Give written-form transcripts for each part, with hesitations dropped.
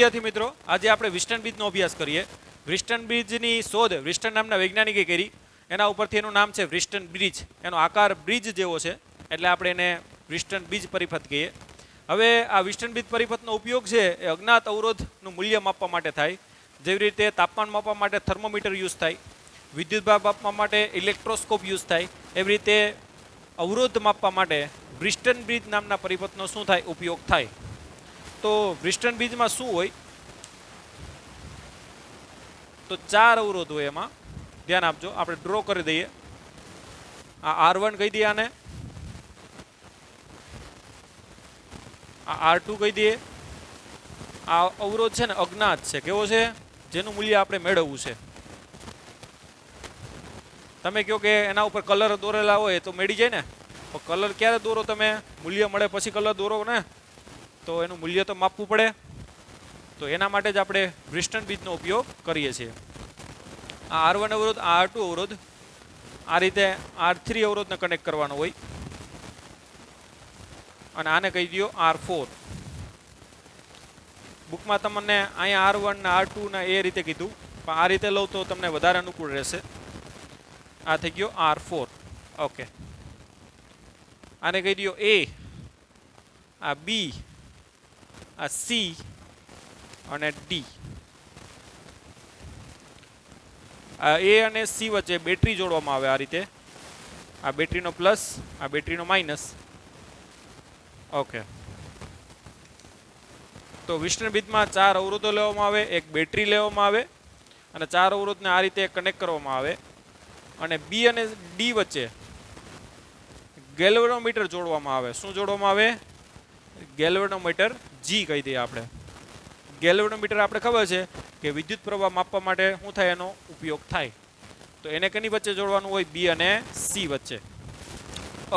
વિદ્યાર્થી મિત્રો, આજે આપણે વિસ્ટન બ્રિજનો અભ્યાસ કરીએ. વિસ્ટન બ્રિજની શોધ વિસ્ટન નામના વૈજ્ઞાનિકે કરી. એના ઉપરથી એનું નામ છે વિસ્ટન બ્રિજ. એનો આકાર બ્રિજ જેવો છે એટલે આપણે એને વિસ્ટન બ્રિજ પરિપથ કહીએ. હવે આ વિસ્ટન બ્રિજ પરિપથનો ઉપયોગ છે એ અજ્ઞાત અવરોધનું મૂલ્ય માપવા માટે થાય. જેવી રીતે તાપમાન માપવા માટે થર્મોમીટર યુઝ થાય, વિદ્યુતભાર માપવા માટે ઇલેક્ટ્રોસ્કોપ યુઝ થાય, એવી રીતે અવરોધ માપવા માટે વિસ્ટન બ્રિજ નામના પરિપથનો શું થાય, ઉપયોગ થાય. તો વિસ્ટન બ્રિજમાં શું હોય, તો 4 અવરોધ હોય. એમાં ધ્યાન આપજો, આપણે ડ્રો કરી દઈએ. આ R1 કહી દઈએ, આને આ R2 કહી દઈએ. આ અવરોધ છે ને અજ્ઞાત છે. કેવો છે? જેનું મૂલ્ય આપણે મેળવવું છે. તમે કહો કે એના ઉપર કલર દોરેલા હોય તો મેળી જાય ને, પણ કલર ક્યારે દોરો તમે? મૂલ્ય મળે પછી કલર દોરો ને, તો એનું મૂલ્ય તો માપવું પડે. તો એના માટે જ આપણે વિસ્ટન બ્રિજનો ઉપયોગ કરીએ છીએ. આ R1 અવરોધ, આ R2 અવરોધ, આ રીતે R3 અવરોધને કનેક્ટ કરવાનો હોય અને આને કહી દો R4. બુકમાં તમને અહીંયા R1 ને R2 ને એ રીતે કીધું, પણ આ રીતે લઉં તો તમને વધારે અનુકૂળ રહેશે. આ થઈ ગયો R4. ઓકે, આને કહી દો A, આ B, આ C અને D. આ A અને C વચ્ચે બેટરી જોડવામાં આવે આ રીતે. આ બેટરીનો પ્લસ, આ બેટરીનો માઇનસ. ઓકે, તો વિસ્ટન બ્રિજમાં 4 અવરોધો લેવામાં આવે, એક બેટરી લેવામાં આવે અને 4 અવરોધને આ રીતે કનેક્ટ કરવામાં આવે. અને B અને D વચ્ચે ગેલ્વેનોમીટર જોડવામાં આવે. શું જોડવામાં આવે? ગેલ્વેનોમીટર G કહી દઈએ આપણે. ગેલ્વેનોમીટર આપણે ખબર છે કે વિદ્યુત પ્રવાહ માપવા માટે શું થાય, એનો ઉપયોગ થાય. તો એને કેની વચ્ચે જોડવાનું હોય? B અને C વચ્ચે.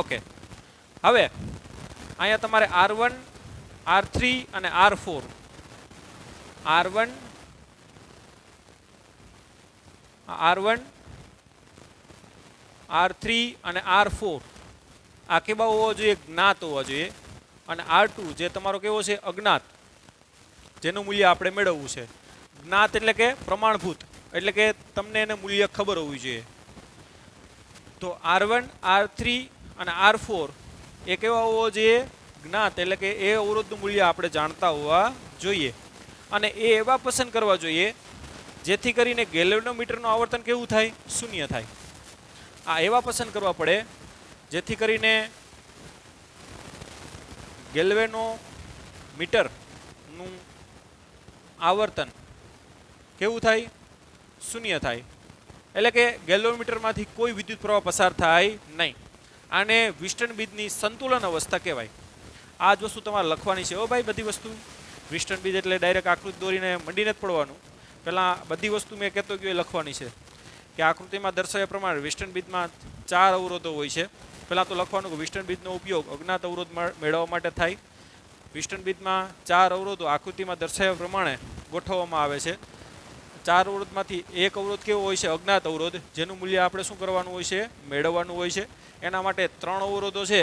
ઓકે, હવે અહીંયા તમારે R1, R3 અને R4, R1, R3 અને R4 આ કેવા હોવા જોઈએ? જ્ઞાત હોવા જોઈએ. અને R2 જે તમારો કેવો છે? અજ્ઞાત, જેનું મૂલ્ય આપણે મેળવવું છે. જ્ઞાત એટલે કે પ્રમાણભૂત, એટલે કે તમને એને મૂલ્ય ખબર હોવી જોઈએ. તો R1, R3 અને R4 એ કેવા હોવો જોઈએ? જ્ઞાત, એટલે કે એ અવરોધનું મૂલ્ય આપણે જાણતા હોવા જોઈએ. અને એ એવા પસંદ કરવા જોઈએ જેથી કરીને ગેલ્વેનોમીટરનું આવર્તન કેવું થાય? શૂન્ય થાય. આ એવા પસંદ કરવા પડે જેથી કરીને ગેલ્વેનોમીટરનું આવર્તન કેવું થાય? શૂન્ય થાય. એટલે કે ગેલ્વેનોમીટરમાંથી કોઈ વિદ્યુત પ્રવાહ પસાર થાય નહીં. આને વિસ્ટન બ્રિજની સંતુલન અવસ્થા કહેવાય. આ જ વસ્તુ તમારે લખવાની છે. ભાઈ, બધી વસ્તુ વિસ્ટન બ્રિજ એટલે ડાયરેક્ટ આકૃતિ દોરીને મંડીને જ પડવાનું. પહેલાં બધી વસ્તુ મેં કહેતો ગયો એ લખવાની છે કે આકૃતિમાં દર્શાવ્યા પ્રમાણે વિસ્ટન બ્રિજમાં 4 અવરોધો હોય છે. પહેલાં તો લખવાનું કે વિસ્ટન બ્રિજનો ઉપયોગ અજ્ઞાત અવરોધ મેળવવા માટે થાય. વિસ્ટન બ્રિજમાં 4 અવરોધો આકૃતિમાં દર્શાવ્યા પ્રમાણે ગોઠવવામાં આવે છે. 4 અવરોધમાંથી એક અવરોધ કેવો હોય છે? અજ્ઞાત અવરોધ, જેનું મૂલ્ય આપણે શું કરવાનું હોય છે? મેળવવાનું હોય છે. એના માટે 3 અવરોધો છે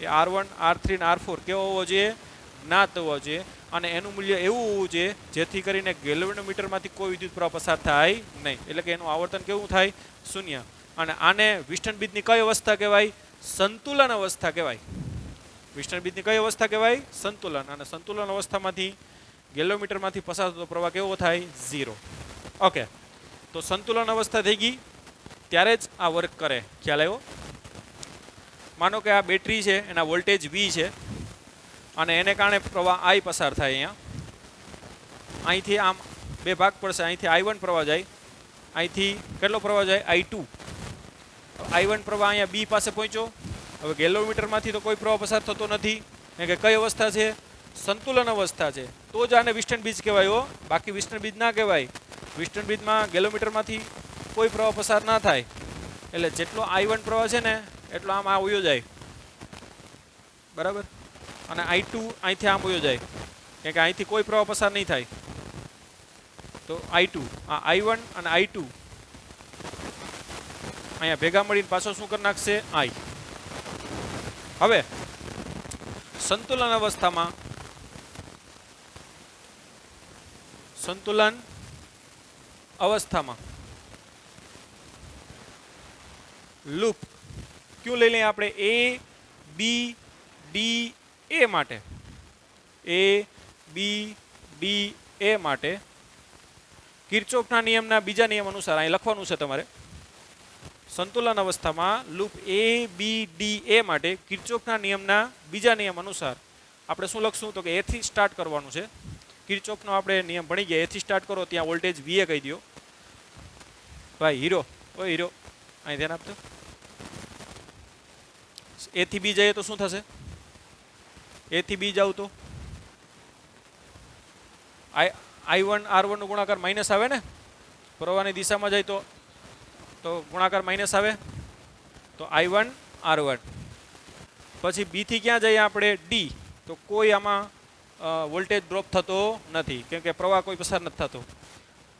એ R1, R3 અને R4 કેવો હોવો જોઈએ? જ્ઞાત હોવો જોઈએ. અને એનું મૂલ્ય એવું હોવું જોઈએ જેથી કરીને ગેલ્વેનોમીટરમાંથી કોઈ વિદ્યુત પ્રવાહ પસાર થાય નહીં. એટલે કે એનું આવર્તન કેવું થાય? શૂન્ય. અને આને વિસ્ટન બ્રિજની કઈ અવસ્થા કહેવાય? સંતુલન અવસ્થા કહેવાય. વિસ્ટન બ્રિજની કઈ અવસ્થા કહેવાય? સંતુલન. અને સંતુલન અવસ્થામાંથી ગેલ્વેનોમીટરમાંથી પસાર થતો પ્રવાહ કેવો થાય? 0. ઓકે, તો સંતુલન અવસ્થા થઈ ગઈ ત્યારે જ આ વર્ક કરે. ખ્યાલ આવ્યો? માનો કે આ બેટરી છે, એના વોલ્ટેજ V છે અને એને કારણે પ્રવાહ I પસાર થાય. અહીંયા અહીંથી આમ બે ભાગ પડશે. અહીંથી I1 પ્રવાહ જાય, અહીંથી કેટલો પ્રવાહ જાય? I2. I1 પ્રવાહ અહીંયા B પાસે પહોંચ્યો. હવે ગેલ્વેનોમીટરમાંથી તો કોઈ પ્રવાહ પસાર થતો નથી. કારણ કે કઈ અવસ્થા છે? સંતુલન અવસ્થા છે. તો જ આને વિસ્ટન બ્રિજ કહેવાય. બાકી વિસ્ટન બ્રિજ ના કહેવાય. વિસ્ટન બ્રિજમાં ગેલ્વેનોમીટરમાંથી કોઈ પ્રવાહ પસાર ના થાય. એટલે જેટલો I1 પ્રવાહ છે ને એટલો આમ આ વયો જાય, બરાબર. અને I2 અહીંથી આમ વયો જાય, કારણ કે અહીંથી કોઈ પ્રવાહ પસાર નહીં થાય. તો I2, આ I1 અને I2 અહીંયા ભેગા મળીને પાછો શું કરી નાખશે? I. હવે સંતુલન અવસ્થામાં સંતુલન અવસ્થામાં લૂપ ક્યું લઈ લઈએ આપણે એ બી ડી એ માટે એ બી ડી એ માટે કિર્ચોફના નિયમના બીજા નિયમ અનુસાર અહીં લખવાનું છે તમારે સંતુલન અવસ્થામાં લૂપ એ બી ડી એ માટે કિર્ચોફના નિયમના બીજા નિયમ અનુસાર આપણે શું લખશું તો કે એ થી સ્ટાર્ટ કરવાનું છે કિર્ચોફનો આપણે નિયમ ભણી ગયા એથી સ્ટાર્ટ કરો ત્યાં વોલ્ટેજ વીએ કહી દો ભાઈ હીરો ઓ હીરો અહીં ધ્યાન આપજો એ થી બી જઈએ તો શું થશે એ થી બી જાવ તો I1 R1 નો ગુણાકાર માઇનસ આવે ને પ્રવાહની દિશામાં જાય તો ગુણાકાર માઇનસ આવે તો I1 R1 પછી બી થી ક્યાં જઈએ આપણે ડી તો કોઈ આમાં વોલ્ટેજ ડ્રોપ થતો નથી કેમ કે પ્રવાહ કોઈ પસાર નથી થતો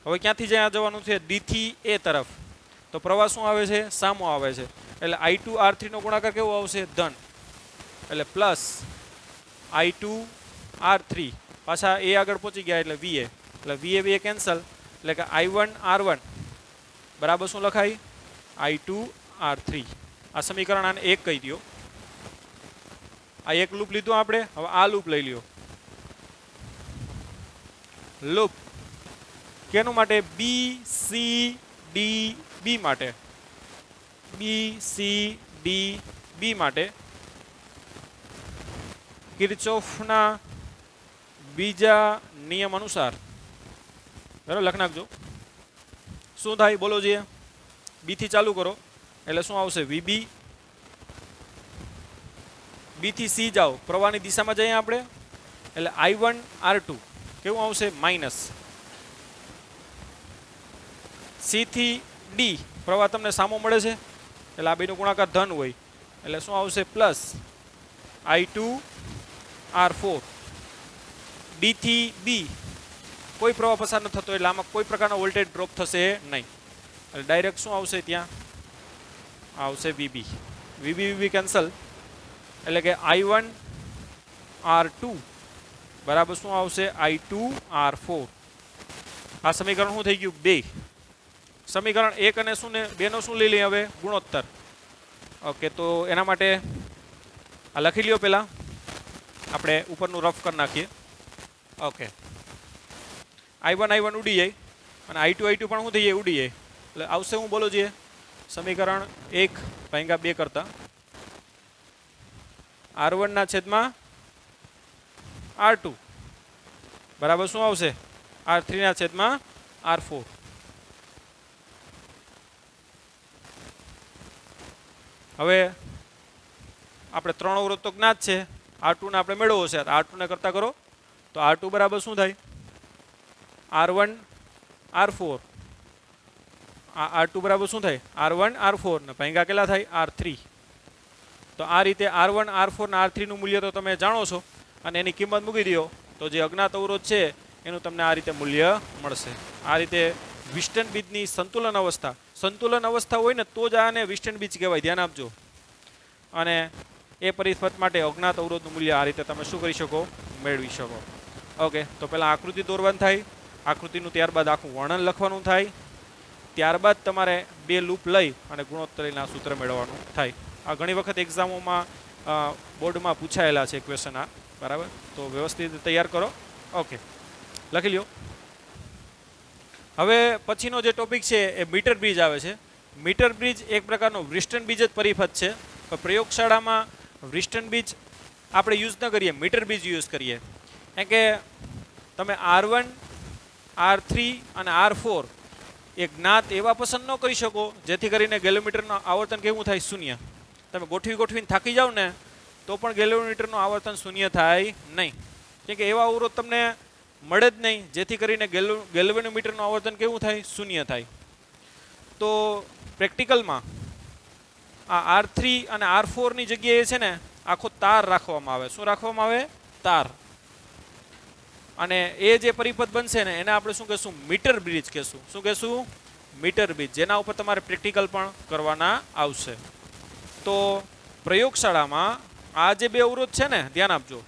હવે ક્યાંથી જ્યાં જવાનું છે ડી થી એ તરફ તો પ્રવાહ શું આવે છે સામો આવે છે એટલે I2 R3 નો ગુણાકાર કેવો આવશે ધન એટલે પ્લસ I2 R3 પાછા એ આગળ પહોંચી ગયા એટલે VA કેન્સલ એટલે કે I1 R1 બરાબર શું લખાય I2 R3 આ સમીકરણ આને એક કહી દો આ એક લૂપ લીધું આપણે હવે આ લૂપ લઈ લ્યો લૂપ કેનું માટે બી સી ડી બી માટે બી સી ડી બી માટે કિર્ચોફના બીજા નિયમ અનુસાર બરાબર લખ નાખજો શું થાય બોલો જોઈએ બી થી ચાલુ કરો એટલે શું આવશે વીબી બી થી સી જાઓ પ્રવાહની દિશામાં જઈએ આપણે એટલે I1 R2 કેવું આવશે માઇનસ સી થી ડી પ્રવાહ તમને સામો મળે છે એટલે આ બેનો ગુણાકાર ધન હોય એટલે શું આવશે પ્લસ I2 R4 ડી થી બી કોઈ પ્રવાહ પસાર ન થતો એટલે આમાં કોઈ પ્રકારનો વોલ્ટેજ ડ્રોપ થશે નહીં એટલે ડાયરેક્ટ શું આવશે ત્યાં આવશે વીબી કેન્સલ એટલે કે I1 R2 બરાબર શું આવશે I2 R4 આ સમીકરણ શું થઈ ગયું 2 સમીકરણ 1 અને શું ને 2 નો શું લઈ લઈએ હવે ગુણોત્તર ઓકે તો એના માટે આ લખી લ્યો પહેલા આપણે ઉપરનું રફ કરી નાખીએ ઓકે I1 ઉડી જાય અને I2 પણ શું થઈ જાય ઉડી જાય એટલે આવશે હું બોલો જોઈએ સમીકરણ 1 ભાગ્યા 2 કરતા R1 ના છેદમાં R2 બરાબર શું આવશે R3 ના છેદમાં R4 હવે આપણે ત્રણ અવરોધ તો જ્ઞાત છે R2 ને આપણે મેળવવો છે R2 ને કરતા કરો તો R2 બરાબર શું થાય R1 R4 R2 બરાબર શું થાય R1 R4 ને ભાગ્યા કેટલા થાય R3 તો આ રીતે R1 R4 ને R3 નું મૂલ્ય તો તમે જાણો છો અને એની કિંમત મૂકી દો તો જે અજ્ઞાત અવરોધ છે એનું તમને આ રીતે મૂલ્ય મળશે આ રીતે વિસ્ટન બીજની સંતુલન અવસ્થા હોય ને તો જ આને વિસ્ટન બીજ કહેવાય ધ્યાન આપજો અને એ પરિપથ માટે અજ્ઞાત અવરોધનું મૂલ્ય આ રીતે તમે શું કરી શકો મેળવી શકો ઓકે તો પહેલાં આકૃતિ દોરવાની થાય આકૃતિનું ત્યારબાદ આખું વર્ણન લખવાનું થાય ત્યારબાદ તમારે બે લૂપ લઈ અને ગુણોત્તરીના સૂત્ર મેળવવાનું થાય આ ઘણી વખત એક્ઝામોમાં બોર્ડમાં પૂછાયેલા છે ક્વેશ્ચન આ બરાબર તો વ્યવસ્થિત તૈયાર કરો ઓકે લખી લ્યો હવે પછીનો જે ટોપિક છે એ મીટર બ્રિજ આવે છે મીટર બ્રિજ એક પ્રકારનો વ્રિસ્ટન બ્રિજ જ પરિપથ છે પણ પ્રયોગશાળામાં વ્રિસ્ટન બ્રિજ આપણે યુઝ ન કરીએ મીટર બ્રિજ યુઝ કરીએ કારણ કે તમે R1 R3 અને R4 એક જ્ઞાત એવા પસંદ ન કરી શકો જેથી કરીને ગેલોમીટરનું આવર્તન કેવું થાય શૂન્ય તમે ગોઠવીને થાકી જાઓ ને તો પણ ગેલોમીટરનું આવર્તન શૂન્ય થાય નહીં કેમ કે એવા અવરોધ તમને મળે જ નહીં જેથી કરીને ગેલ્વેનોમીટરનું આવર્તન કેવું થાય શૂન્ય થાય તો પ્રેક્ટિકલમાં આ R3 અને R4 ની જગ્યાએ છે ને આખો તાર રાખવામાં આવે શું રાખવામાં આવે તાર અને એ જે પરિપથ બનશે ને એને આપણે શું કહેશું મીટર બ્રિજ કહેશું શું કહેશું મીટર બ્રિજ જેના ઉપર તમારે પ્રેક્ટિકલ પણ કરવાના આવશે તો પ્રયોગશાળામાં આ જે બે અવરોધ છે ને ધ્યાન આપજો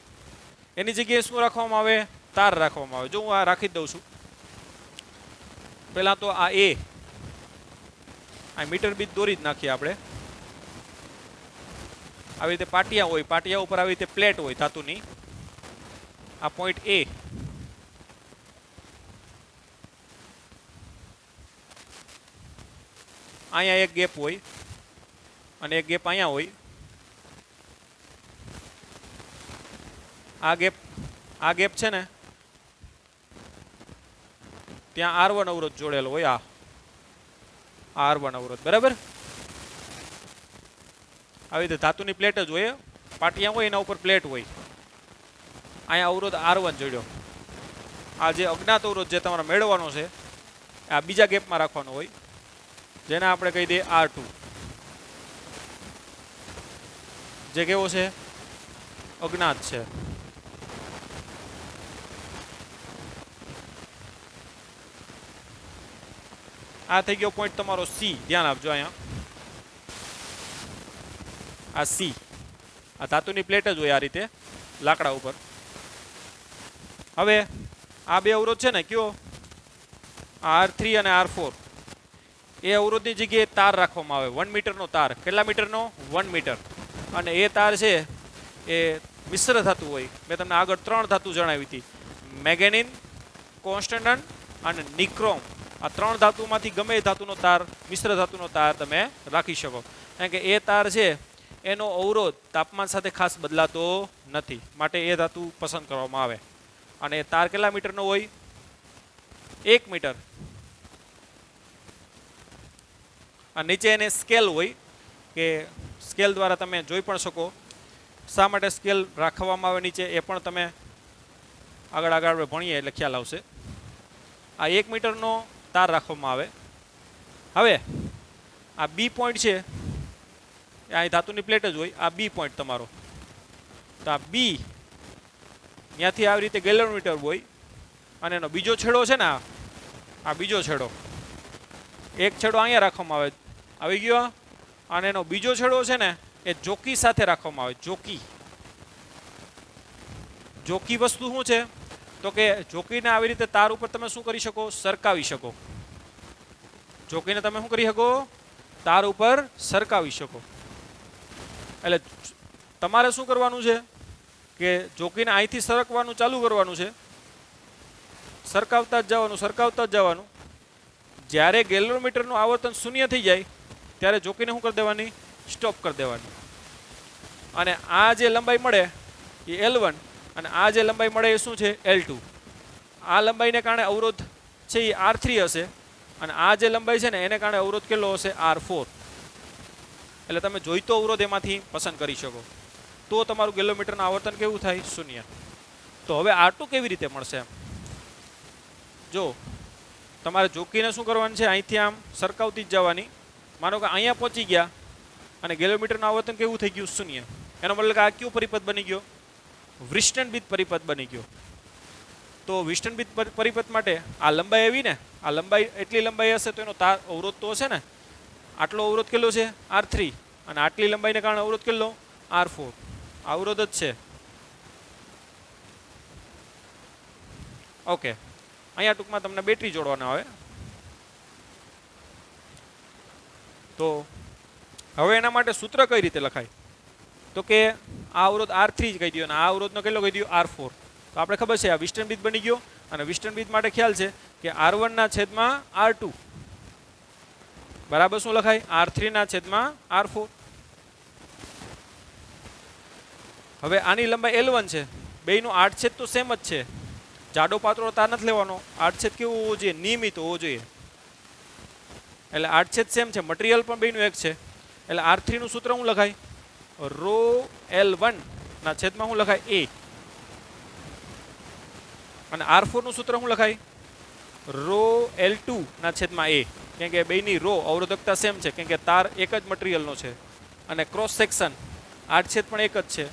એની જગ્યાએ શું રાખવામાં આવે તાર રાખવામાં આવે જો હું આ રાખી દઉં છું પહેલાં તો આ એ આ મીટર બીજ દોરી જ નાખીએ આપણે. આવી રીતે પાટિયા હોય, પાટિયા ઉપર આવી રીતે પ્લેટ હોય ધાતુની. આ પોઈન્ટ એ. અહીંયા એક ગેપ હોય અને એક ગેપ અહીંયા હોય. આ ગેપ છે ને ત્યાં R1 અવરોધ જોડેલો હોય. આ R1 અવરોધ બરાબર. આવી રીતે ધાતુની પ્લેટ જ હોય, પાટિયા હોય એના ઉપર પ્લેટ હોય. અહીંયા અવરોધ R1 જોડ્યો. આ જે અજ્ઞાત અવરોધ જે તમારે મેળવવાનો છે આ બીજા ગેપમાં રાખવાનો હોય, જેને આપણે કહી દઈએ R2. જે કેવો છે? અજ્ઞાત છે. આ થઈ ગયો પોઈન્ટ તમારો સી. ધ્યાન આપજો અહીંયા. આ સી. આ ધાતુની પ્લેટ જ હોય આ રીતે લાકડા ઉપર. હવે આ બે અવરોધ છે ને કયો? R3 અને R4. એ અવરોધની જગ્યાએ તાર રાખવામાં આવે, 1 મીટરનો તાર. કેટલા મીટરનો? 1 મીટર. અને એ તાર છે એ મિશ્ર ધાતુ હોય. મેં તમને આગળ 3 ધાતુ જણાવી હતી, મેંગેનીન, કોન્સ્ટન્ટન અને નિક્રોમ. આ 3 ધાતુમાંથી ગમે એ ધાતુનો તાર, મિશ્ર ધાતુનો તાર તમે રાખી શકો. કારણ કે એ તાર છે એનો અવરોધ તાપમાન સાથે ખાસ બદલાતો નથી, માટે એ ધાતુ પસંદ કરવામાં આવે. અને તાર કેટલા મીટરનો હોય? 1 મીટર. આ નીચે એને સ્કેલ હોય કે સ્કેલ દ્વારા તમે જોઈ પણ શકો. શા માટે સ્કેલ રાખવામાં આવે નીચે એ પણ તમે આગળ ભણીએ એટલે ખ્યાલ આવશે. આ 1 મીટરનો તાર રાખવામાં આવે. હવે આ બી પોઈન્ટ છે, અહીં ધાતુની પ્લેટ જ હોય. આ બી પોઈન્ટ તમારો. તો આ બી ત્યાંથી આવી રીતે ગેલોમીટર હોય અને એનો બીજો છેડો છે ને આ બીજો છેડો, એક છેડો અહીંયા રાખવામાં આવે, આવી ગયો. અને એનો બીજો છેડો છે ને એ જોકી સાથે રાખવામાં આવે. જોકી વસ્તુ શું છે? તો કે જોકીને આવી રીતે તાર ઉપર તમે શું કરી શકો? સરકાવી શકો. જોકીને તમે શું કરી શકો? તાર ઉપર સરકાવી શકો. એટલે તમારે શું કરવાનું છે કે જોકીને અહીંથી સરકવાનું ચાલુ કરવાનું છે, સરકાવતા જ જવાનું. જ્યારે ગેલોમીટરનું આવર્તન 0 થઈ જાય ત્યારે જોકીને શું કરી દેવાની? સ્ટોપ કરી દેવાની. અને આ જે લંબાઈ મળે એ L1 અને આ જે લંબાઈ મળે એ શું છે? L2. આ લંબાઈને કારણે અવરોધ છે એ R3 હશે અને આ જે લંબાઈ છે ને એને કારણે અવરોધ કેટલો હશે? R4. એટલે તમે જોઈતો અવરોધ એમાંથી પસંદ કરી શકો. તો તમારું ગેલોમીટરનું આવર્તન કેવું થાય? 0. તો હવે R2 કેવી રીતે મળશે? જો તમારે જોકીને શું કરવાનું છે? અહીંથી આમ સરકાવતી જ જવાની. માનો કે અહીંયા પહોંચી ગયા અને ગેલોમીટરનું આવર્તન કેવું થઈ ગયું? 0. એનો મતલબ કે આ કયો પરિપથ બની ગયો? વિસ્ટનબીત પરિપથ બની ગયો. તો વિસ્ટનબીત પરિપથ માટે આ લંબાઈ આવી ને, આ લંબાઈ એટલી લંબાઈ હશે તો એનો તાર અવરોધ તો હશે ને. આટલો અવરોધ કેટલો છે? R3. અને આટલી લંબાઈને કારણે અવરોધ કેટલો? R4. અવરોધ જ છે. ઓકે. અહીંયા ટૂંકમાં તમને બેટરી જોડવાના આવે. તો હવે એના માટે સૂત્ર કઈ રીતે લખાય? તો કે આ અવરોધ R3 જ કહી દો અને આ અવરોધનો કેટલો કહી દો? R4. તો આપણે ખબર છે આ વિસ્ટનબીત બની ગયો. અને વિસ્ટનબીત માટે ખ્યાલ છે કે R1 ના છેદમાં R2 બરાબર શું લખાય? R3 ના છેદમાં R4. હવે આની લંબાઈ L1 છે. બેયનો આડછેદ તો સેમ જ છે. જાડો પાતળો તાર નથી લેવાનો. આડછેદ કેવું હોવો જોઈએ? નિયમિત હોવો જોઈએ. એટલે આડછેદ સેમ છે. મટીરિયલ પણ બેયનું એક છે. એટલે R3 નું સૂત્ર શું લખાય? રો L1 ના છેદમાં શું લખાય? A. અને R4 નું સૂત્ર શું લખાય? રો L2 ના છેદમાં A. કેમ કે બેયની રો અવરોધકતા સેમ છે, કેમ કે તાર એક જ મટીરિયલનો છે અને ક્રોસ સેક્શન આડછેદ પણ એક જ છે.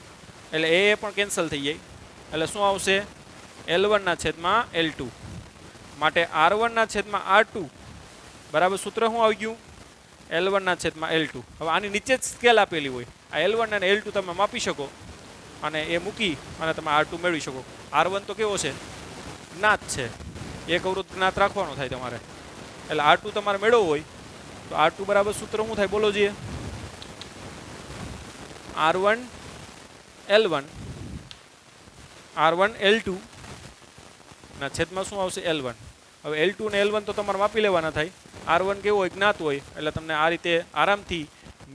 એટલે એ પણ કેન્સલ થઈ જાય. એટલે શું આવશે? L1 ના છેદમાં L2. માટે R1 ના છેદમાં R2 બરાબર સૂત્ર શું આવી ગયું? L1 ના છેદમાં L2. હવે આની નીચે જ સ્કેલ આપેલી હોય. આ L1 અને L2 તમે માપી શકો અને એ મૂકી અને તમે R2 મેળવી શકો. R1 તો કેવો છે? જ્ઞાત છે. એક અવરોધ જ્ઞાત રાખવાનો થાય તમારે. એટલે R2 તમારે મેળવવો હોય તો R2 બરાબર સૂત્ર શું થાય બોલો જોઈએ? R1 L1 R1 L2 ના છેદમાં શું આવશે L1. હવે L2 ને L1 તો તમારે માપી લેવાના થાય. R1 કેવો હોય જ્ઞાત હોય એટલે તમને આ રીતે આરામથી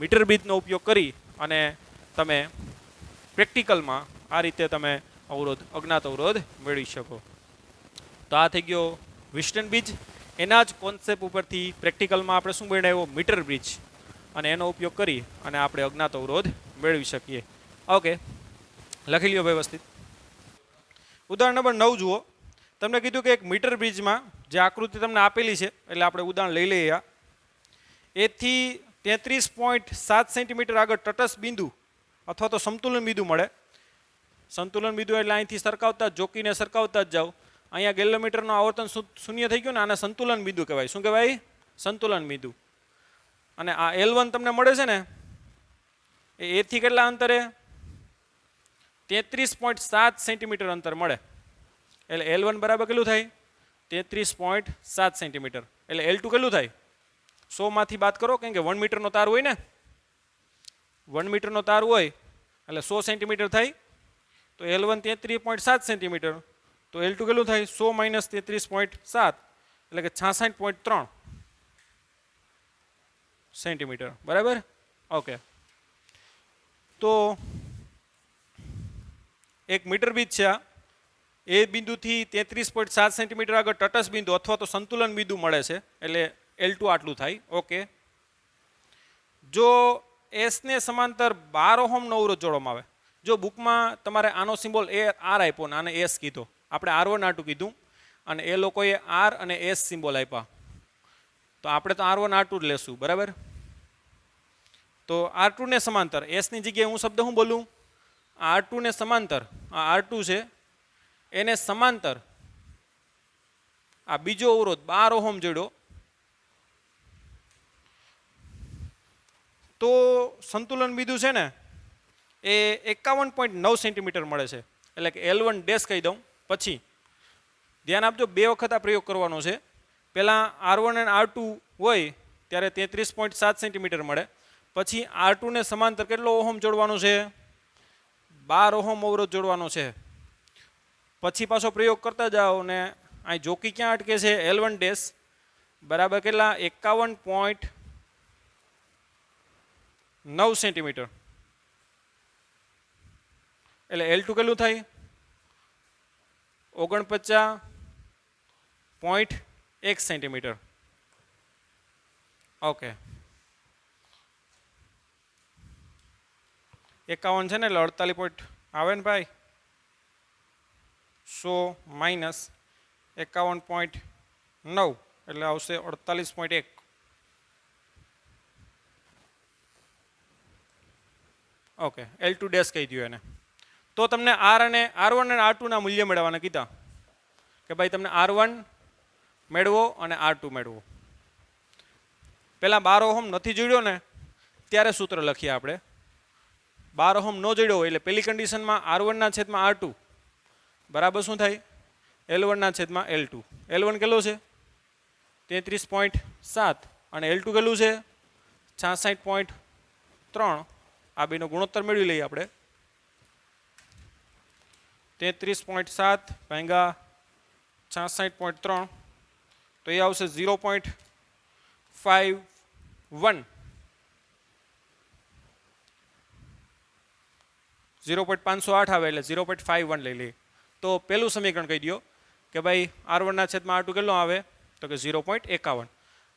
મીટર બીજનો ઉપયોગ કરી અને તમે પ્રેક્ટિકલમાં આ રીતે તમે અવરોધ અજ્ઞાત અવરોધ મેળવી શકો. તો આ થઈ ગયો વિસ્ટન બ્રિજ. એના જ કોન્સેપ્ટ ઉપરથી પ્રેક્ટિકલમાં આપણે શું બનાવ્યો? Metre bridge. અને એનો ઉપયોગ કરી અને આપણે અજ્ઞાત અવરોધ મેળવી શકીએ. ઓકે, લખી લ્યો વ્યવસ્થિત. ઉદાહરણ નંબર 9 જુઓ. તમને કીધું કે એક મીટર બ્રિજમાં જે આકૃતિ તમને આપેલી છે એટલે આપણે ઉદાહરણ લઈ લઈએ. એથી 33.7 સેન્ટીમીટર આગળ તટસ્થ બિંદુ અથવા તો સમતુલન બિંદુ મળે. સંતુલન બિંદુ એટલે અહીંથી સરકાવતા જોકીને સરકાવતા જ જાઓ. અહીંયા ગેલોમીટરનો આવર્તન શૂન્ય થઈ ગયું ને, આને સંતુલન બિંદુ કહેવાય. શું કહેવાય? સંતુલન બિંદુ. અને આ L1 તમને મળે છે ને એ એથી કેટલા અંતરે? 33.7 સેન્ટીમીટર અંતર મળે. એટલે L1 બરાબર કેટલું થાય? 33.7 સેન્ટીમીટર. એટલે L2 કેટલું થાય? 100 માંથી બાદ કરો, કેમ કે 1 મીટરનો તાર હોય ને. 1 મીટરનો તાર હોય એટલે 100 સેન્ટીમીટર થાય. તો L1 33.7 સેન્ટીમીટર. તો L2 કેટલું થાય? 100 માઇનસ 33.7 એટલે કે 66.3 સેન્ટીમીટર. બરાબર? ઓકે. તો એક મીટર બ્રિજ છે. એ બિંદુથી 33.7 સેન્ટીમીટર આગળ તટસ્થ બિંદુ અથવા તો સંતુલન બિંદુ મળે છે. એટલે L2 આટલું થાય. ઓકે. જો S ને સમાંતર 12 ઓહમનો અવરોધ જોડવામાં આવે. જો બુકમાં તમારે આનો સિમ્બોલ R આપ્યો ને આને S કીધો, આપણે R1 R2 કીધું અને એ લોકોએ R અને S સિમ્બોલ આપ્યા, તો આપણે તો R1 R2 જ લેશું. બરાબર? તો R2 ને સમાંતર, S ની જગ્યાએ હું શબ્દ શું બોલું? R2 ને સમાંતર, આ R2 છે એને સમાંતર આ બીજો અવરોધ 12 ઓહમ જોડ્યો તો સંતુલન બિંદુ છે ને એ 51.9 સેન્ટીમીટર મળે છે. એટલે કે L1 ડેશ કહી દઉં. પછી ધ્યાન આપજો, 2 વખત આ પ્રયોગ કરવાનો છે. પહેલાં R1 અને R2 હોય ત્યારે 33.7 સેન્ટીમીટર મળે. પછી R2 ને સમાંતર કેટલો ઓહમ જોડવાનો છે? 12 ઓહમ અવરોધ જોડવાનો છે. પછી પાછો પ્રયોગ કરતા જાઓ ને અહીં જોકી ક્યાં અટકે છે? L1 ડેશ બરાબર કેટલા? 51.9 સેન્ટીમીટર. એટલે L2 કેટલું થાય? 49.1 સેન્ટીમીટર. ઓકે. 51 છે ને એટલે 48 આવે ને ભાઈ. 100 માઇનસ 51.9 એટલે આવશે 48.1. ઓકે. L2 ડેશ કહી દો એને. તો તમને R1 અને R2 ના મૂલ્ય મેળવવાના કીધા કે ભાઈ તમને R1 મેળવો અને R2 મેળવો. પહેલાં 12 ઓહમ નથી જોડ્યો ને ત્યારે સૂત્ર લખીએ આપણે. 12 ઓહમ ન જોડ્યો હોય એટલે પહેલી કન્ડિશનમાં R1 ના છેદમાં R2 બરાબર શું થાય? L1 ના છેદમાં L2. L1 કેટલો છે? 33.7 અને L2 કેટલું છે? 66.3. આ બેનો ગુણોત્તર મેળવી લઈએ આપણે. 33.7 ભાગ્યા 66.3 તો એ આવશે 0.51. 0.508 આવે એટલે 0.51 લઈ લઈએ. તો પહેલું સમીકરણ કહી દો કે ભાઈ R1 ના છેદમાં R2 કેટલો આવે? તો કે 0.51.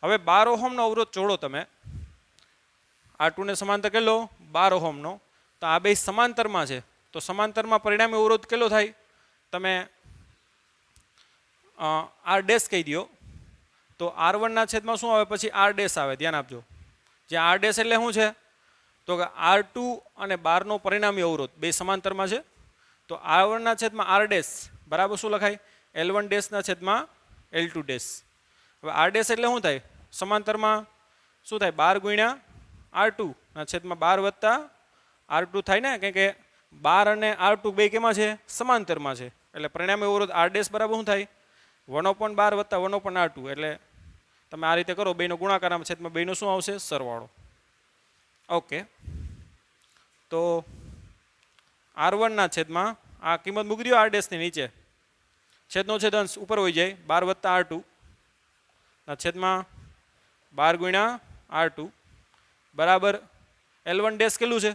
હવે 12 ઓહમનો અવરોધ જોડો તમે. R2 ને સમાંતર કેટલો? 12 ઓહમનો. તો આ બે સમાંતરમાં છે તો સમાંતરમાં પરિણામી અવરોધ કેટલો થાય? તમે R ડેશ કહી દો. તો R1 ના છેદમાં શું આવે? પછી R ડેશ આવે. ધ્યાન આપજો. જે R ડેશ એટલે શું છે? તો કે R2 અને 12 નો પરિણામી અવરોધ બે સમાંતરમાં છે. તો R1 ના છેદમાં R ડેશ બરાબર શું લખાય? L1 ડેશ ના છેદમાં L2 ડેશ. હવે R ડેશ એટલે શું થાય? સમાંતરમાં શું થાય? 12 ગુણ્યા R2 ના છેદમાં 12 વત્તા R2 થાય ને, કેમ કે 12 અને R2 બે કેમાં છે? સમાંતરમાં છે. એટલે પરિણામી અવરોધ R ડેશ બરાબર શું થાય? 1/12 વત્તા 1/R2 એટલે તમે આ રીતે કરો, બેનો ગુણાકાર છેદમાં બેનો શું આવશે? સરવાળો. ઓકે, તો R1 ના છેદમાં આ કિંમત મૂકી દો R' ની નીચે, છેદનો છેદ અંશ ઉપર હોઈ જાય, 12 + R2 ના છેદમાં 12 × R2 બરાબર L1' કેટલું છે?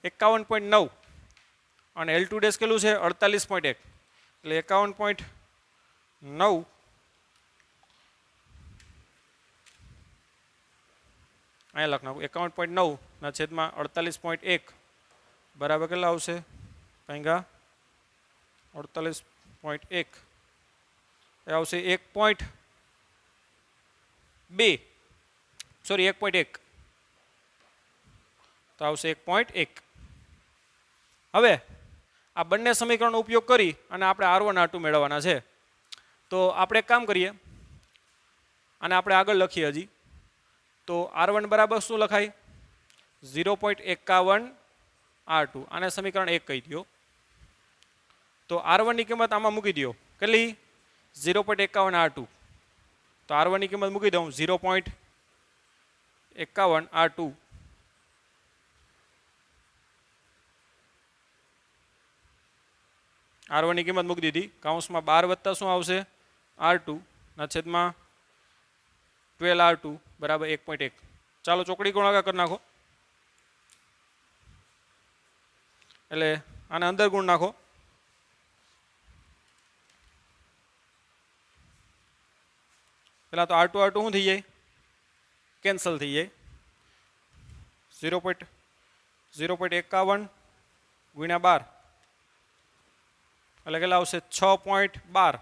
51.9 અને L2' કેટલું છે? 48.1. એટલે 51.9 અહીંયા લખ નાખું, 51.9 ના છેદમાં 48.1 બરાબર કેટલા આવશે? ભાંગા 48.1 એ આવશે 1.2, સોરી 1.1, તો આવશે 1.1. હવે આ બંને સમીકરણનો ઉપયોગ કરી અને આપણે R1 R2 મેળવવાના છે. તો આપણે એક કામ કરીએ, અને આપણે આગળ લખીએ હજી. તો R1 બરાબર શું લખાય? 0.51 R2. આને સમીકરણ 1 કહી દો. તો R1 ની કિંમત આમાં મૂકી દો, કેટલી? 0.51 R2. તો R1 ની કિંમત મૂકી દઉં 0.51 R2. R1 ની કિંમત મૂકી દીધી, કૌંસમાં 12 + શું આવશે? R2 ના છેદમાં 12 R2 બરાબર 1.1. ચાલો ચોકડી ગુણાકાર કરી નાખો, એટલે આને અંદર ગુણ નાખો. પેલા તો R2 R2 શું થઈ જાય? કેન્સલ થઈ જાય. 0.51 ગુણ્યા 12 એટલે કેટલા આવશે? 6.12.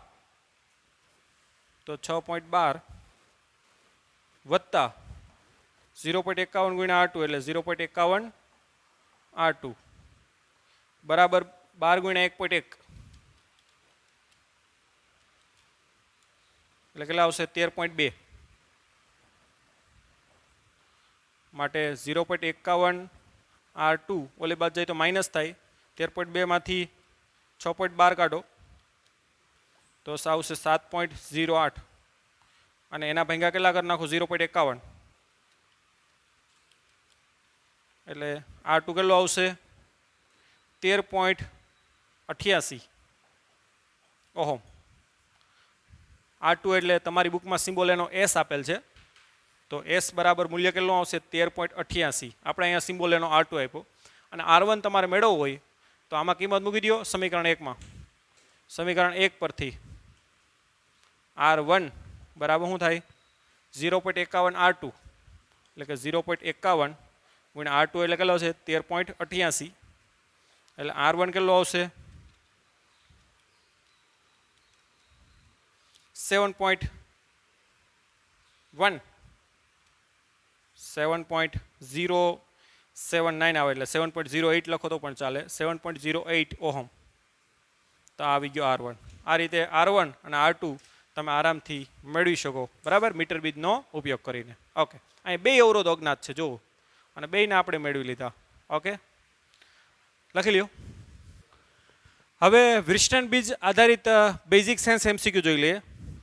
તો 6.12 વત્તા 0.51 ગુણ્યા R2 એટલે 0.51 R2 બરાબર 12 ગુણ્યા 1.1 એટલે કેટલા આવશે? 13.2. માટે 0.51 R2 ઓલી બાદ જાય તો માઇનસ થાય, 13.2 માંથી 6.12 કાઢો તો આવશે 7.08. અને એના ભાંગા કેટલા કરી નાખો? 0.51. એટલે R2 કેટલો આવશે? 13.88 ઓહમ. R2 એટલે તમારી બુકમાં સિમ્બોલ એનો S આપેલ છે, તો S બરાબર મૂલ્ય કેટલું આવશે? 13.88. આપણે અહીંયા સિમ્બોલ એનો R2 આપ્યો. અને R1 તમારે મેળવવો હોય તો આમાં કિંમત મૂકી દો સમીકરણ 1 માં. સમીકરણ 1 પરથી R1 બરાબર શું થાય? 0.51 R2 એટલે કે 0.51 ગુણ્યા R2 એટલે કેટલો છે? 13.88. એટલે R1 કેટલો આવશે? 7.1 7.079 આવે, એટલે 7.08 લખો તો પણ ચાલે. 7.08 ઓહમ. તો આવી ગયો R1. આ રીતે R1 અને R2 તમે આરામથી મેળવી શકો, બરાબર, મીટર બીજનો ઉપયોગ કરીને. ઓકે, અહીં 2 અવરોધ અજ્ઞાત છે જુઓ, અને બેયને આપણે મેળવી લીધા. ઓકે, લખી લ્યો. હવે વિર્સ્ટન બીજ આધારિત બેઝિક સાયન્સ MCQ જોઈ લઈએ.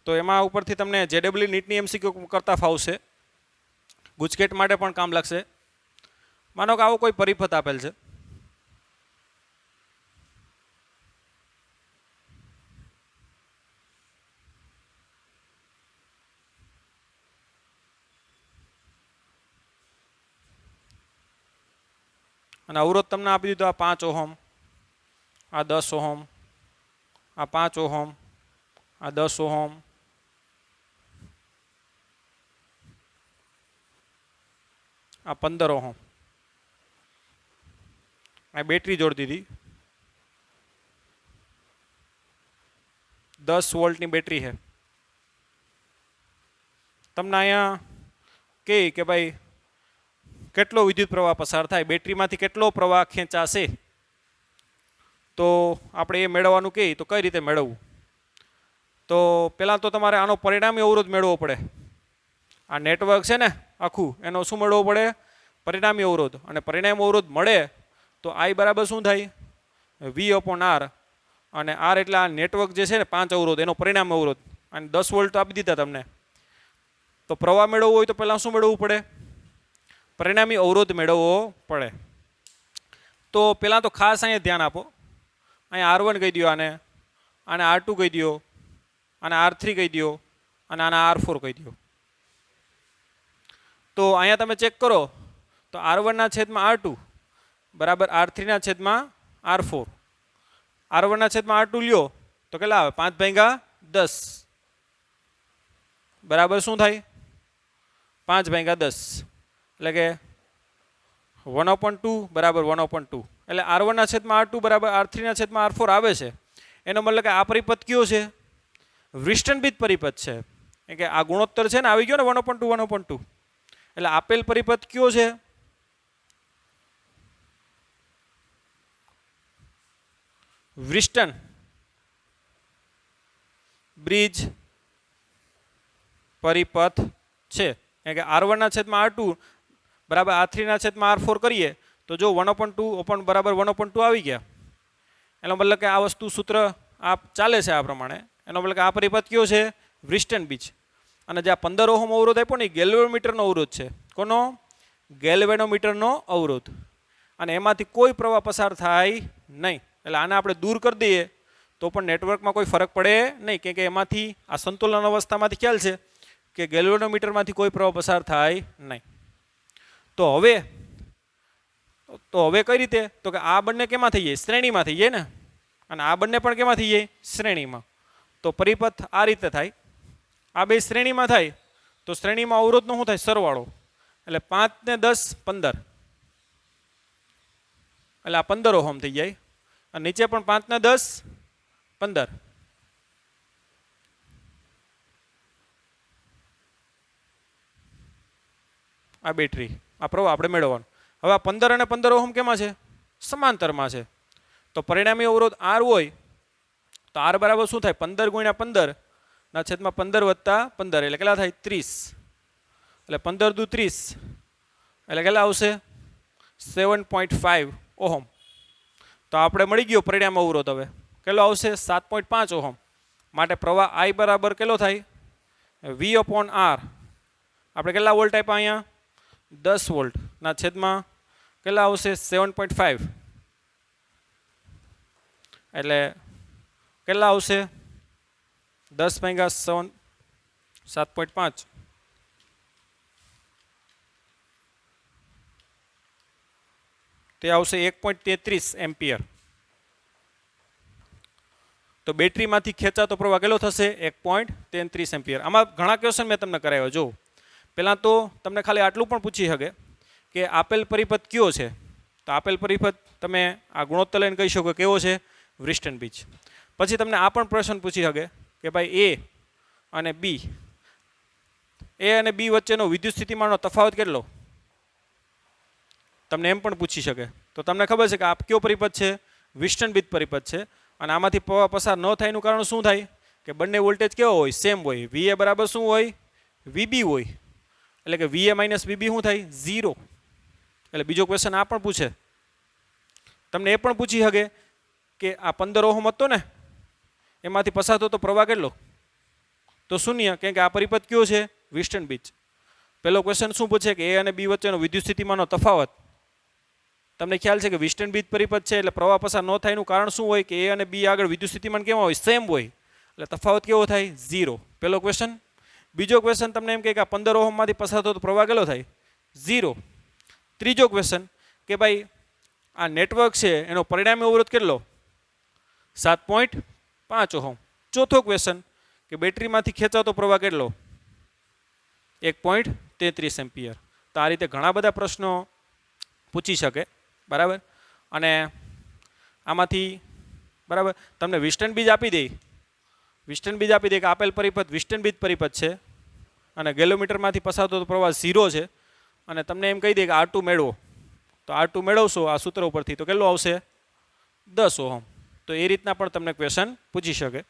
તો એમાં ઉપરથી તમને JEE નીટની MCQ કરતા ફાવશે, ગુજકેટ માટે પણ કામ લાગશે. માનો કે આવો કોઈ પરિપથ આપેલ છે, અને અવરોધ તમને આપી દીધો આ 5 ઓહમ, આ 10 ઓહમ, આ 5 ઓહમ, આ 10 ઓહમ, આ 15 ઓહમ. આ બેટરી જોડી દીધી, 10 વોલ્ટની બેટરી છે. તમને અહીંયા કહે કે ભાઈ કેટલો વિદ્યુત પ્રવાહ પસાર થાય, બેટરીમાંથી કેટલો પ્રવાહ ખેંચાશે, તો આપણે એ મેળવવાનું કહે તો કઈ રીતે મેળવવું? તો પહેલાં તો તમારે આનો પરિણામી અવરોધ મેળવવો પડે. આ નેટવર્ક છે ને આખું, એનો શું મેળવવો પડે? પરિણામી અવરોધ. અને પરિણામી અવરોધ મળે તો I બરાબર શું થાય? V/R. અને R એટલે આ નેટવર્ક જે છે ને 5 અવરોધ, એનો પરિણામી અવરોધ. અને 10 વોલ્ટ આપી દીધા તમને, તો પ્રવાહ મેળવવો હોય તો પહેલાં શું મેળવવું પડે? પરિણામી અવરોધ મેળવવો પડે. તો પહેલાં તો ખાસ અહીંયા ધ્યાન આપો, અહીંયા R1 કહી દો, આને R2 કહી દો, આને R3 કહી દો, અને આને R4 કહી દો. તો અહીંયા તમે ચેક કરો તો R1 ના છેદમાં R2 બરાબર R3 ના છેદમાં R4. R1 ના છેદમાં R2 લ્યો તો કેટલા આવે? 5/10 બરાબર શું થાય? 5/10 એટલે કે 1/2 બરાબર 1/2. એટલે R1 ના છેદમાં R2 બરાબર R3 ના છેદમાં R4 આવે છે. એનો મતલબ કે આ પરિપથ કયો છે? વિસ્ટનબીજ પરિપથ છે. કે આ ગુણોત્તર છે ને આવી ગયો ને 1/2 1/2. એટલે આપેલ પરિપથ કયો છે? વિસ્ટન બ્રિજ પરિપથ છે. કે R1 ના છેદમાં R2 બરાબર R3 ના છેદમાં R4 કરીએ તો જો 1/2 બરાબર 1/2 આવી ગયા. એનો મતલબ કે આ વસ્તુ સૂત્ર આ ચાલે છે આ પ્રમાણે. એનો મતલબ કે આ પરિપથ કયો છે? વિસ્ટનબીજ. અને જે આ 15 ઓહમ અવરોધ આપ્યો ને ગેલ્વેનોમીટરનો અવરોધ છે. કોનો? ગેલ્વેનોમીટરનો અવરોધ. અને એમાંથી કોઈ પ્રવાહ પસાર થાય નહીં. એટલે આને આપણે દૂર કરી દઈએ તો પણ નેટવર્કમાં કોઈ ફરક પડે નહીં, કેમ કે એમાંથી આ સંતુલન અવસ્થામાંથી ખ્યાલ છે કે ગેલ્વેનોમીટરમાંથી કોઈ પ્રવાહ પસાર થાય નહીં. તો હવે કઈ રીતે? તો કે આ બંને કેમાં થઈ જાય? શ્રેણીમાં થઈ જાય ને. અને આ બંને પણ કેમાં થઈ જાય? શ્રેણીમાં. તો પરિપથ આ રીતે થાય. આ બે શ્રેણીમાં થાય તો શ્રેણીમાં અવરોધનો શું થાય? સરવાળો. એટલે 5 ને 10 15. એટલે આ 15 ઓહમ થઈ જાય. અને નીચે પણ 5 ને 10 15. આ બેટરી, આ પ્રવાહ આપણે મેળવવાનો. હવે આ 15 અને 15 ઓહમ કેમાં છે? સમાંતરમાં છે. તો પરિણામી અવરોધ R હોય તો R બરાબર શું થાય? 15 ગુણ્યા 15 ના છેદમાં 15 વત્તા 15 એટલે કેટલા થાય? 30. એટલે 15 દુ 30 એટલે કેટલા આવશે? 7.5 ઓહમ. તો આપણે મળી ગયો પરિણામ અવરોધ. હવે કેટલો આવશે? 7.5 ઓહમ. માટે પ્રવાહ I બરાબર કેટલો થાય? V/R. આપણે કેટલા વોલ્ટ આપ્યા અહીંયા? 10 વોલ્ટ ના છેદમાં કેટલા આવશે? 7.5. એટલે કેટલા આવશે? 10/7 7.5. તે આવશે 1.33 એમ્પિયર. તો બેટરીમાંથી ખેંચાતો પ્રવાહ કેટલો થશે? 1.33 એમ્પિયર. આમાં ઘણા ક્વેશ્ચન મેં તમને કરાવ્યા. જો પહેલાં તો તમને ખાલી આટલું પણ પૂછી શકે કે આપેલ પરિપથ કયો છે? તો આપેલ પરિપથ તમે આ ગુણોત્તર લઈને કહી શકો કેવો છે? વિસ્ટનબીજ. પછી તમને આ પણ પ્રશ્ન પૂછી શકે કે ભાઈ A અને B વચ્ચેનો વિદ્યુત સ્થિતિમાનનો તફાવત કેટલો? તમને એમ પણ પૂછી શકે. તો તમને ખબર છે કે આ કયો પરિપથ છે? વિસ્ટનબીજ પરિપથ છે. અને આમાંથી પ્રવાહ પસાર ન થાય એનું કારણ શું થાય? કે બંને વોલ્ટેજ કેવો હોય? સેમ હોય. VA બરાબર શું હોય? VB હોય. એટલે કે VA માઇનસ VB શું થાય? 0. એટલે બીજો ક્વેશ્ચન આ પણ પૂછે. તમને એ પણ પૂછી શકે કે આ 15 ઓહમ હતો ને એમાંથી પસાર થતો પ્રવાહ કેટલો? તો શૂન્ય, કેમ કે આ પરિપથ કયો છે? વિસ્ટનબીજ. પહેલો ક્વેશ્ચન શું પૂછે કે A અને B વચ્ચેનો વિદ્યુત સ્થિતિમાનનો તફાવત. તમને ખ્યાલ છે કે વિસ્ટનબીજ પરિપથ છે એટલે પ્રવાહ પસાર ન થાય એનું કારણ શું હોય? કે A અને B આગળ વિદ્યુત સ્થિતિમાન કેવા હોય? સેમ હોય. એટલે તફાવત કેવો થાય? 0. પહેલો ક્વેશ્ચન. બીજો ક્વેશ્ચન તમને એમ કહે કે આ 15 ઓહમમાંથી પસાર થતો પ્રવાહ કેટલો થાય? 0. ત્રીજો ક્વેશ્ચન કે ભાઈ આ નેટવર્ક છે એનો પરિણામી અવરોધ કેટલો? 7.5 ઓહમ. ચોથો ક્વેશ્ચન કે બેટરીમાંથી ખેંચાતો પ્રવાહ કેટલો? 1.33 એમ્પિયર. તો આ રીતે ઘણા બધા પ્રશ્નો પૂછી શકે. બરાબર. અને આમાંથી બરાબર તમને વિસ્ટનબીજ આપી દે. વિસ્ટનબીજ આપી દે કે આપેલ પરિપથ વિસ્ટનબીજ પરિપથ છે અને ગેલોમીટરમાંથી પસાર થતો પ્રવાહ 0 છે. અને તમને એમ કહી દે કે R2 મેળવો. તો R2 મેળવશો આ સૂત્ર ઉપરથી તો કેટલો આવશે? 10 ઓહમ. તો એ રીતના પણ તમને ક્વેશ્ચન પૂછી શકે.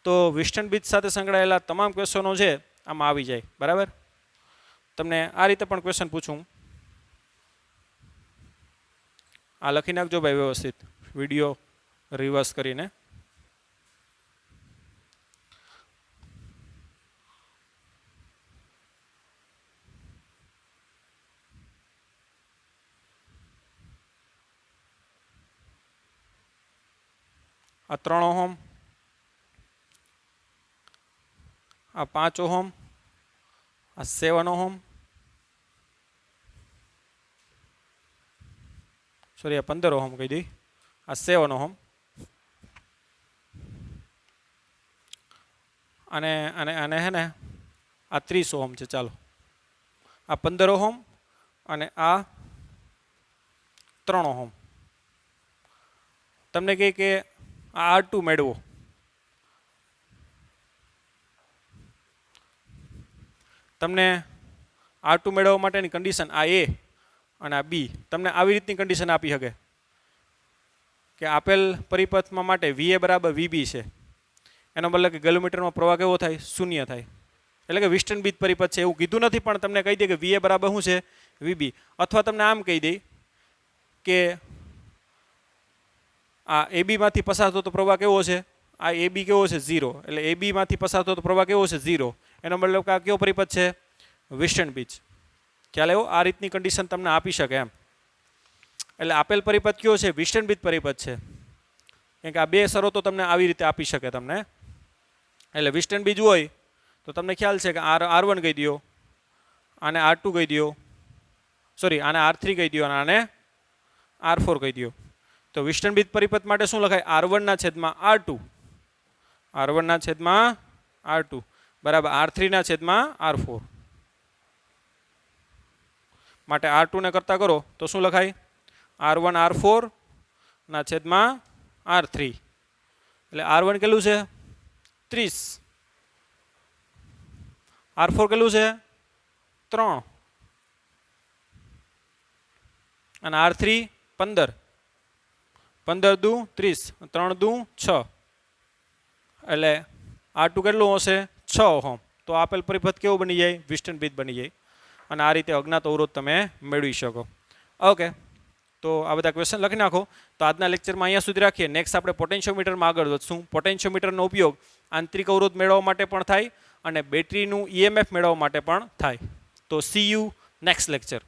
તો વિસ્ટનબીજ સાથે સંકળાયેલા તમામ ક્વેશ્ચનો છે આમાં આવી જાય. બરાબર. તમને આ રીતે પણ ક્વેશ્ચન પૂછું. આ લખી નાખજો ભાઈ વ્યવસ્થિત વિડીયો રિવર્સ કરીને. આ 3 ઓહમ, આ 5 ઓહમ, આ 7 ઓહમ, સોરી આ 15 ઓહમ કહી દઈ, આ 7 ઓહમ, અને અને આને હે ને આ 30 ઓહમ છે. ચાલો આ 15 ઓહમ અને આ 3 ઓહમ. તમને કહે કે આ R2 મેળવો. તમને R2 મેળવવા માટેની કન્ડિશન આ A અને આ B તમને આવી રીતની કન્ડિશન આપી શકે કે આપેલ પરિપથમાં માટે VA બરાબર VB છે, એનો મતલબ કે ગેલોમીટરમાં પ્રવાહ કેવો થાય? શૂન્ય થાય. એટલે કે વિસ્ટર્ન બીજ પરિપથ છે એવું કીધું નથી, પણ તમને કહી દે કે VA બરાબર શું છે? VB. અથવા તમને આમ કહી દે કે આ AB માંથી પસાર થતો પ્રવાહ કેવો છે? આ AB કેવો છે? 0. એટલે AB માંથી પસાર થતો પ્રવાહ કેવો છે? 0. એનો મતલબ કે આ કેવો પરિપથ છે? વિસ્ટર્ન બીજ. ખ્યાલ આવ્યો? આ રીતની કન્ડિશન તમને આપી શકે એમ. એટલે આપેલ પરિપથ કયો છે? વિસ્ટર્ન બીજ પરિપથ છે. કેમ કે આ બે શરતો તમને આવી રીતે આપી શકે તમને. એટલે વિસ્ટર્ન બીજ હોય તો તમને ખ્યાલ છે કે R1 કહી દો, આને R2 કહી દો, સોરી આને R3 કહી દો અને આને R4 કહી દો. તો વિસ્ટર્ન બીજ પરિપથ માટે શું લખાય? R1 ના છેદમાં R2, R1 ના છેદમાં R2 બરાબર R3 ના છેદમાં R4. માટે R2 ને કરતા કરો તો શું લખાય? R1 R4 ના છેદમાં R3. એટલે R1 કેટલું છે? 30. R4 કેટલું છે? 3. અને R3 15. 15 દુ 30, 3 દુ 6. એટલે R2 કેટલું હશે? 6 ઓહમ. તો આપેલ પરિપથ કેવો બની જાય? વિસ્ટર્ન બીજ બની જાય. અને આ રીતે અજ્ઞાત અવરોધ તમે મેળવી શકો. ઓકે, તો આ બધા ક્વેશ્ચન લખી નાખો. તો આજના લેક્ચરમાં અહીંયા સુધી રાખીએ. નેક્સ્ટ આપણે પોટેન્શિયોમીટરમાં આગળ વધશું. પોટેન્શિયોમીટરનો ઉપયોગ આંતરિક અવરોધ મેળવવા માટે પણ થાય અને બેટરીનું EMF મેળવવા માટે પણ થાય. તો સી યુ નેક્સ્ટ લેક્ચર.